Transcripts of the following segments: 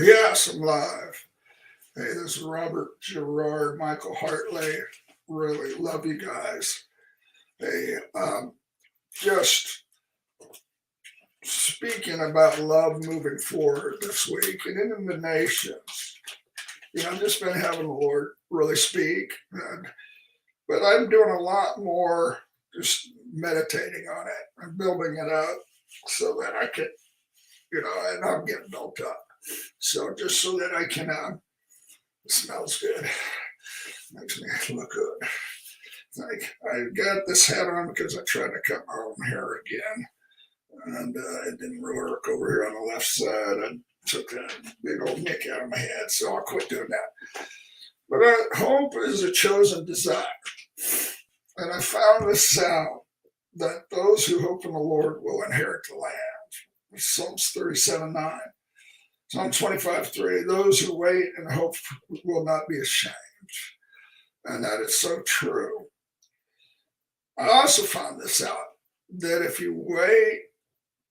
Yes, I'm live. Hey, this is Robert Gerard, Michael Hartley. Really love you guys. Hey, just speaking about love moving forward this week and in the nations. I've just been having the Lord really speak, but I'm doing a lot more just meditating on it and building it up so that I can, and I'm getting built up. So just so that I can, it smells good. Makes me look good. Like I got this hat on because I tried to cut my own hair again, and it didn't really work over here on the left side. I took that big old nick out of my head, so I'll quit doing that. But hope is a chosen desire, and I found this out that those who hope in the Lord will inherit the land. Psalms 37:9. Psalm 25:3. Those who wait and hope will not be ashamed. And that is so true. I also found this out that if you wait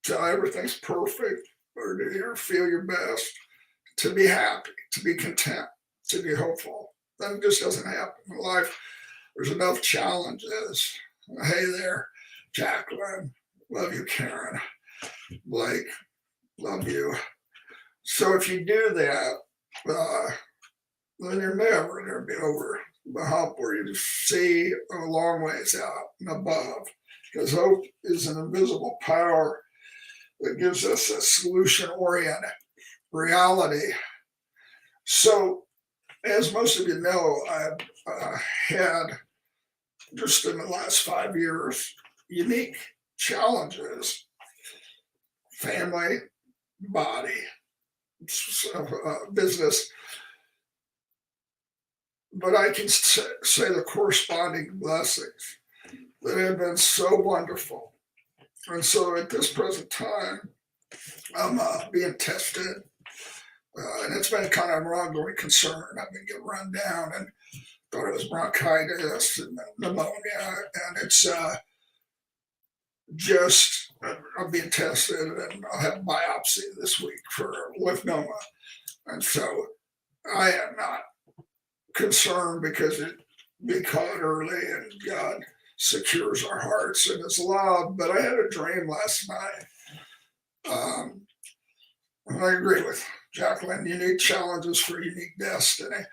till everything's perfect or to feel your best, to be happy, to be content, to be hopeful, then it just doesn't happen in life. There's enough challenges. Hey there, Jacqueline. Love you, Karen. Blake. Love you. So if you do that, then you're never going to be over the hump where you see a long ways out and above. Because hope is an invisible power that gives us a solution-oriented reality. So, as most of you know, I've had, just in the last 5 years, unique challenges. Family, body, business. But I can say the corresponding blessings that have been so wonderful. And so at this present time, I'm being tested. And it's been kind of an ongoing concern. I've been getting run down and thought it was bronchitis and pneumonia. And it's just, I'm being tested and I'll have a biopsy this week for lymphoma. And so I am not concerned because it be caught early and God secures our hearts in his love. But I had a dream last night. And I agree with Jacqueline, unique challenges for unique destiny.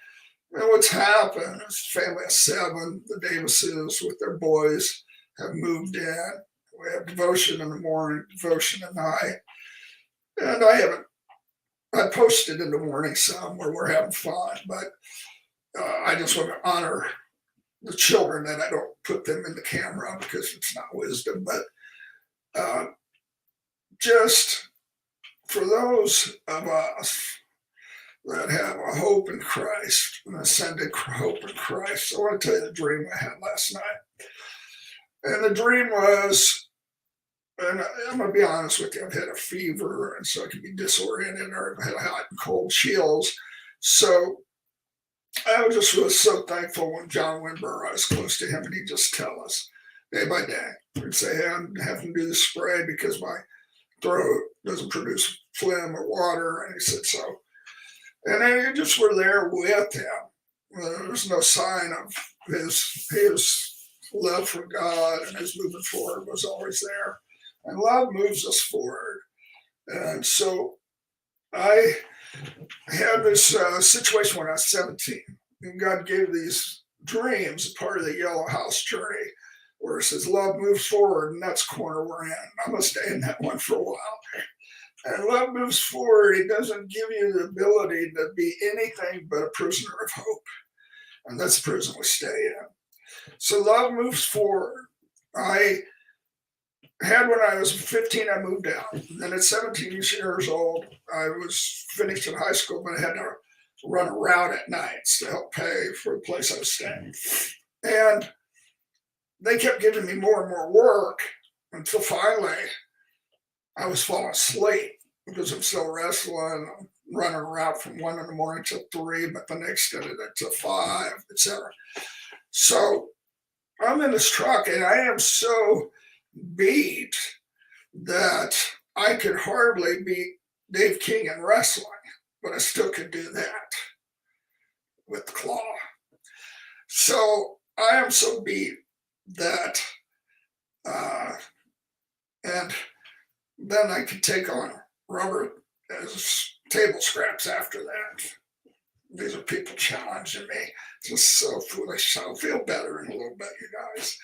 And what's happened is family of 7, the Davises with their boys have moved in. We have devotion in the morning, devotion at night. And I posted in the morning some where we're having fun, but I just want to honor the children that I don't put them in the camera because it's not wisdom. But just for those of us that have a hope in Christ, an ascended hope in Christ, I want to tell you the dream I had last night. And the dream was, and I'm going to be honest with you, I've had a fever, and so I can be disoriented, or I've had hot and cold chills. So I was so thankful when John Winber, I was close to him, and he'd just tell us day by day. He'd say, hey, I'm having to do the spray because my throat doesn't produce phlegm or water. And he said so. And then we just were there with him. There was no sign of his love for God, and his moving forward was always there. And love moves us forward. And so I had this situation when I was 17, and God gave these dreams, part of the Yellow House journey, where it says love moves forward, and that's corner we're in. I'm going to stay in that one for a while. And love moves forward. It doesn't give you the ability to be anything but a prisoner of hope. And that's the prison we stay in. So love moves forward. I had when I was 15, I moved out. And then at 17 years old, I was finished in high school, but I had to run a route at nights to help pay for the place I was staying. And they kept giving me more and more work until finally I was falling asleep because I'm still wrestling. I'm running a route from 1 in the morning till 3, but then they extended it to 5, etc. So I'm in this truck and I am so beat that I could hardly beat Dave King in wrestling. but I still could do that with the claw. So I am so beat that, and then I could take on Robert as table scraps after that. These are people challenging me. It's just so foolish. I'll feel better in a little bit, you guys.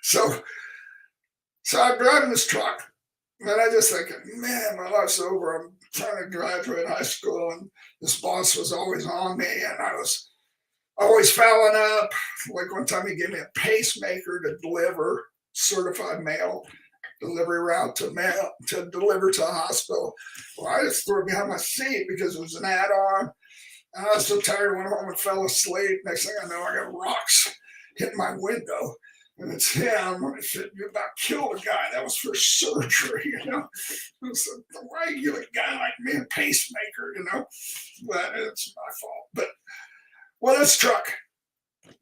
So I'm driving this truck, and I just thinking, man, my life's over. I'm trying to graduate high school, and this boss was always on me, and I was always fouling up. Like one time he gave me a pacemaker to deliver certified mail, delivery route to mail, to deliver to a hospital. Well, I just threw it behind my seat because it was an add-on. And I was so tired, went home and fell asleep. Next thing I know, I got rocks hitting my window. And it's him. I said, you about killed a guy. That was for surgery, you know. It was why you give a guy like me a pacemaker, you know? But it's my fault. But, well, this truck,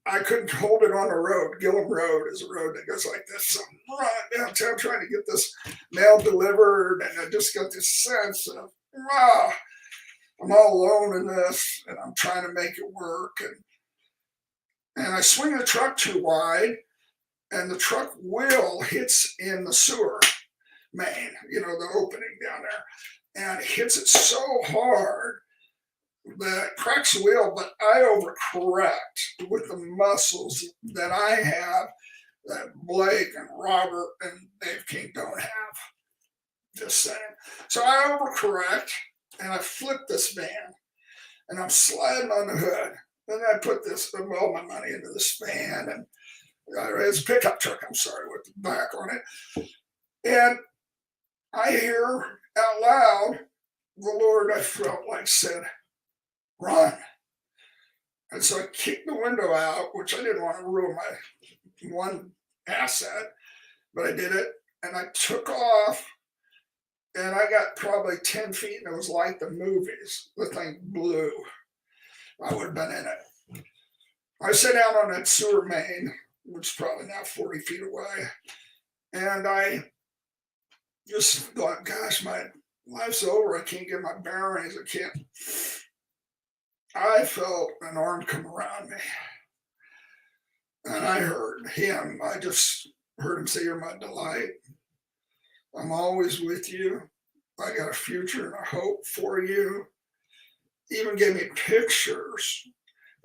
I couldn't hold it on the road. Gillum Road is a road that goes like this. So I'm running downtown trying to get this mail delivered. And I just got this sense of, I'm all alone in this. And I'm trying to make it work. And I swing the truck too wide. And the truck wheel hits in the sewer main, you know, the opening down there. And it hits it so hard that it cracks the wheel, but I overcorrect with the muscles that I have that Blake and Robert and Dave King don't have. Just saying. So I overcorrect and I flip this van and I'm sliding on the hood. And I put all my money into this van, and it's a pickup truck, I'm sorry, with the back on it. And I hear out loud, the Lord, I felt like said, run. And so I kicked the window out, which I didn't want to ruin my one asset, but I did it. And I took off, and I got probably 10 feet, and it was like the movies. The thing blew. I would have been in it. I sat down on that sewer main, which is probably now 40 feet away. And I just thought, gosh, my life's over. I can't get my bearings. I felt an arm come around me. And I heard him. I just heard him say, you're my delight. I'm always with you. I got a future and a hope for you. Even gave me pictures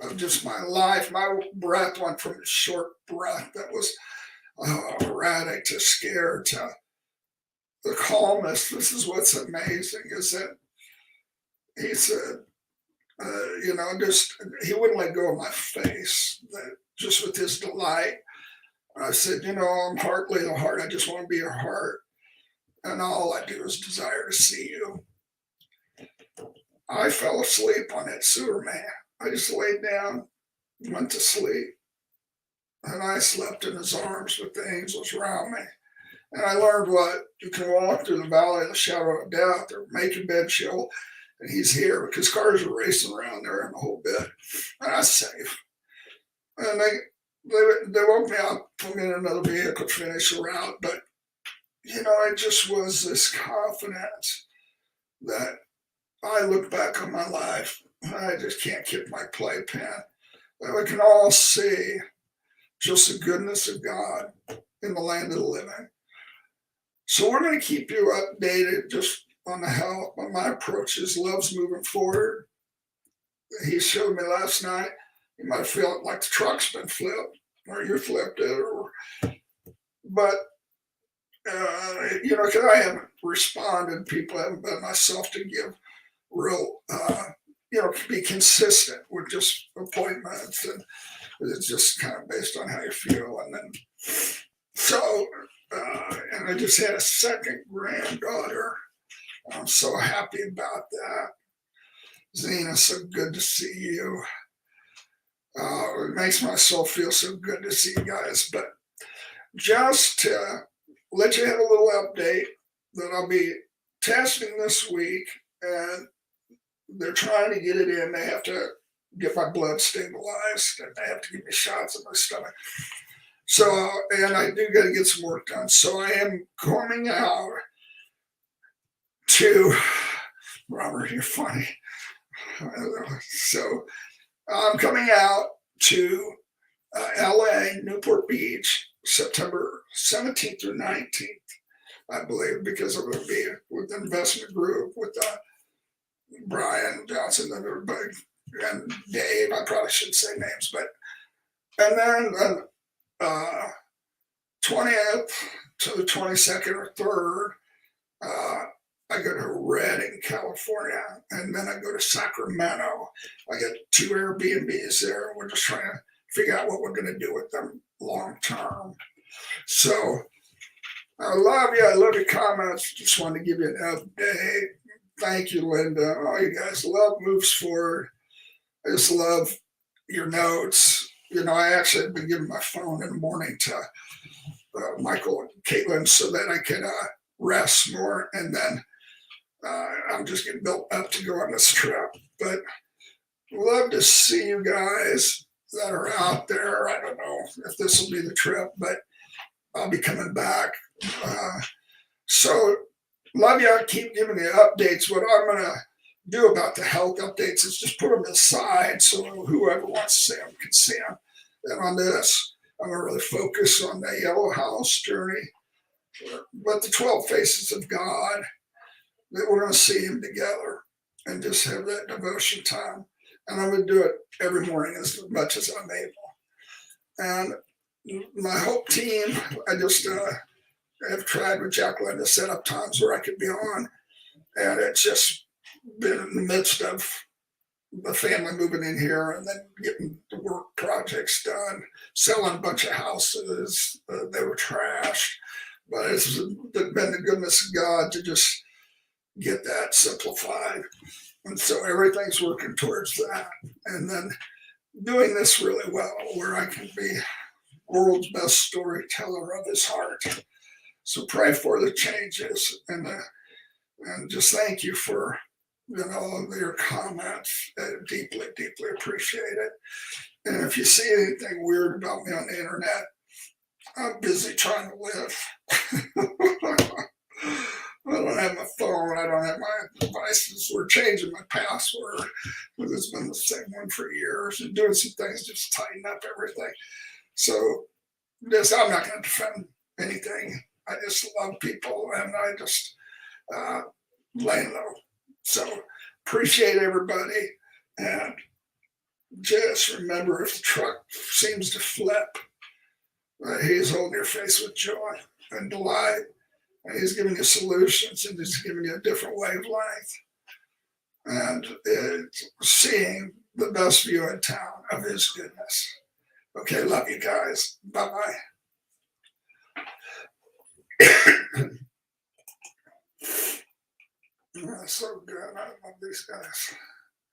of just my life. My breath went from a short breath that was erratic to scared to the calmest. This is what's amazing is that he said, he wouldn't let go of my face, that just with his delight. I said, I'm heartily the heart. I just want to be your heart. And all I do is desire to see you. I fell asleep on that sewer man. I just laid down, went to sleep, and I slept in his arms with the angels around me. And I learned what you can walk through the valley of the shadow of death or make your bed chill, and he's here because cars are racing around there in the whole bit. And I was safe. And they woke me up, put me in another vehicle, finish the route. But, it just was this confidence that I look back on my life. I just can't kick my playpen. That we can all see just the goodness of God in the land of the living. So we're going to keep you updated just on my approaches. Love's moving forward. He showed me last night. You might feel like the truck's been flipped, or you flipped it, but because I haven't responded. People haven't been myself to give real, be consistent with just appointments, and it's just kind of based on how you feel. And then, and I just had a second granddaughter. I'm so happy about that. Zena, so good to see you. It makes my soul feel so good to see you guys. But just to let you have a little update that I'll be testing this week, and they're trying to get it in. They have to get my blood stabilized, and they have to give me shots in my stomach. So, and I do got to get some work done. So I am coming out to, Robert, you're funny. So I'm coming out to LA, Newport Beach, September 17th through 19th, I believe, because I'm going to be with the investment group with Brian Johnson and everybody and Dave. I probably shouldn't say names, but and then 20th to the 22nd or 3rd, I go to Redding, California, and then I go to Sacramento. I get 2 Airbnbs there. We're just trying to figure out what we're going to do with them long term. So I love you. I love your comments. Just wanted to give you an update. Thank you, Linda. All you guys love Moves Forward. I just love your notes. You know, I actually have been giving my phone in the morning to Michael and Caitlin so that I could rest more. And then I'm just getting built up to go on this trip. But love to see you guys that are out there. I don't know if this will be the trip, but I'll be coming back. So love you. Keep giving me updates. What I'm going to do about the health updates is just put them aside so whoever wants to see them can see them. And on this, I'm going to really focus on the Yellow House journey, but the 12 faces of God, that we're going to see him together and just have that devotion time. And I'm going to do it every morning as much as I'm able. And my Hope team, I just have tried with Jacqueline to set up times where I could be on. And it's just been in the midst of the family moving in here and then getting the work projects done, selling a bunch of houses. They were trashed. But it's been the goodness of God to just get that simplified. And so everything's working towards that. And then doing this really well, where I can be world's best storyteller of his heart. So pray for the changes and just thank you for your comments. I deeply, deeply appreciate it. And if you see anything weird about me on the internet, I'm busy trying to live. I don't have my phone. I don't have my devices. We're changing my password because it's been the same one for years and doing some things just to tighten up everything. So I'm not going to defend anything. I just love people and I just lay low. So appreciate everybody and just remember if the truck seems to flip, he's holding your face with joy and delight. And he's giving you solutions and he's giving you a different wavelength. And it's seeing the best view in town of his goodness. Okay, love you guys. Bye-bye. That's so good. I love these guys.